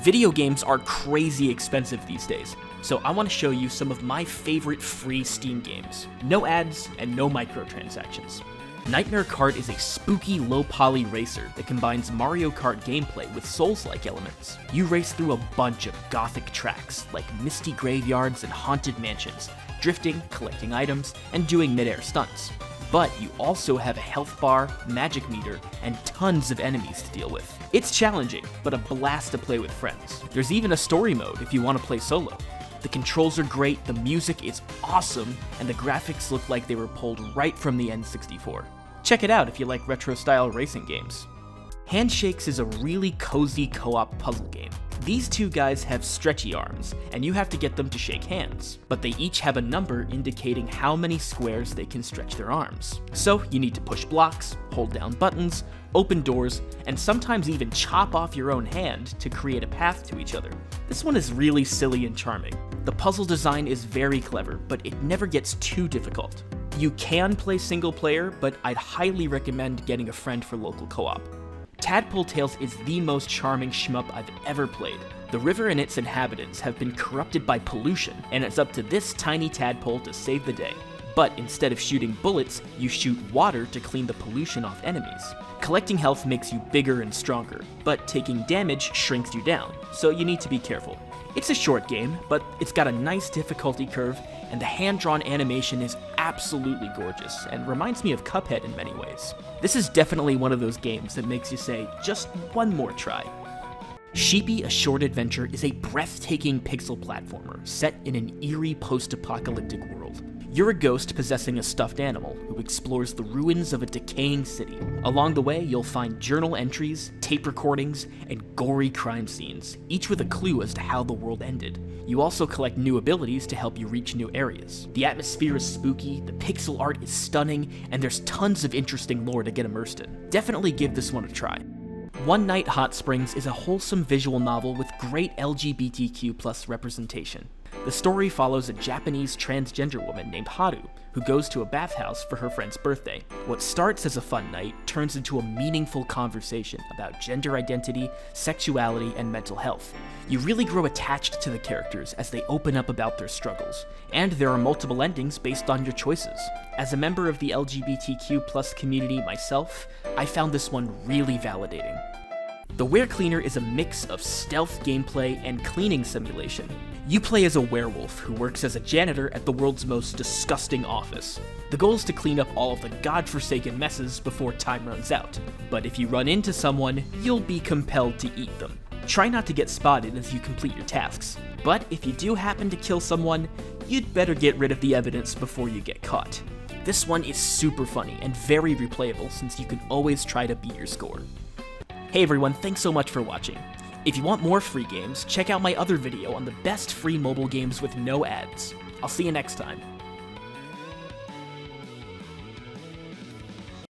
Video games are crazy expensive these days, so I want to show you some of my favorite free Steam games. No ads and no microtransactions. Nightmare Kart is a spooky low-poly racer that combines Mario Kart gameplay with Souls-like elements. You race through a bunch of gothic tracks, like misty graveyards and haunted mansions, drifting, collecting items, and doing mid-air stunts. But you also have a health bar, magic meter, and tons of enemies to deal with. It's challenging, but a blast to play with friends. There's even a story mode if you want to play solo. The controls are great, the music is awesome, and the graphics look like they were pulled right from the N64. Check it out if you like retro-style racing games. Handshakes is a really cozy co-op puzzle game. These two guys have stretchy arms, and you have to get them to shake hands, but they each have a number indicating how many squares they can stretch their arms. So you need to push blocks, hold down buttons, open doors, and sometimes even chop off your own hand to create a path to each other. This one is really silly and charming. The puzzle design is very clever, but it never gets too difficult. You can play single player, but I'd highly recommend getting a friend for local co-op. Tadpole Tales is the most charming shmup I've ever played. The river and its inhabitants have been corrupted by pollution, and it's up to this tiny tadpole to save the day. But instead of shooting bullets, you shoot water to clean the pollution off enemies. Collecting health makes you bigger and stronger, but taking damage shrinks you down, so you need to be careful. It's a short game, but it's got a nice difficulty curve, and the hand-drawn animation is absolutely gorgeous, and reminds me of Cuphead in many ways. This is definitely one of those games that makes you say, just one more try. Sheepy: A Short Adventure is a breathtaking pixel platformer set in an eerie post-apocalyptic world. You're a ghost possessing a stuffed animal who explores the ruins of a decaying city. Along the way, you'll find journal entries, tape recordings, and gory crime scenes, each with a clue as to how the world ended. You also collect new abilities to help you reach new areas. The atmosphere is spooky, the pixel art is stunning, and there's tons of interesting lore to get immersed in. Definitely give this one a try. One Night Hot Springs is a wholesome visual novel with great LGBTQ+ representation. The story follows a Japanese transgender woman named Haru, who goes to a bathhouse for her friend's birthday. What starts as a fun night turns into a meaningful conversation about gender identity, sexuality, and mental health. You really grow attached to the characters as they open up about their struggles, and there are multiple endings based on your choices. As a member of the LGBTQ+ community myself, I found this one really validating. The Were Cleaner is a mix of stealth gameplay and cleaning simulation. You play as a werewolf who works as a janitor at the world's most disgusting office. The goal is to clean up all of the godforsaken messes before time runs out, but if you run into someone, you'll be compelled to eat them. Try not to get spotted as you complete your tasks, but if you do happen to kill someone, you'd better get rid of the evidence before you get caught. This one is super funny and very replayable since you can always try to beat your score. Hey everyone, thanks so much for watching. If you want more free games, check out my other video on the best free mobile games with no ads. I'll see you next time.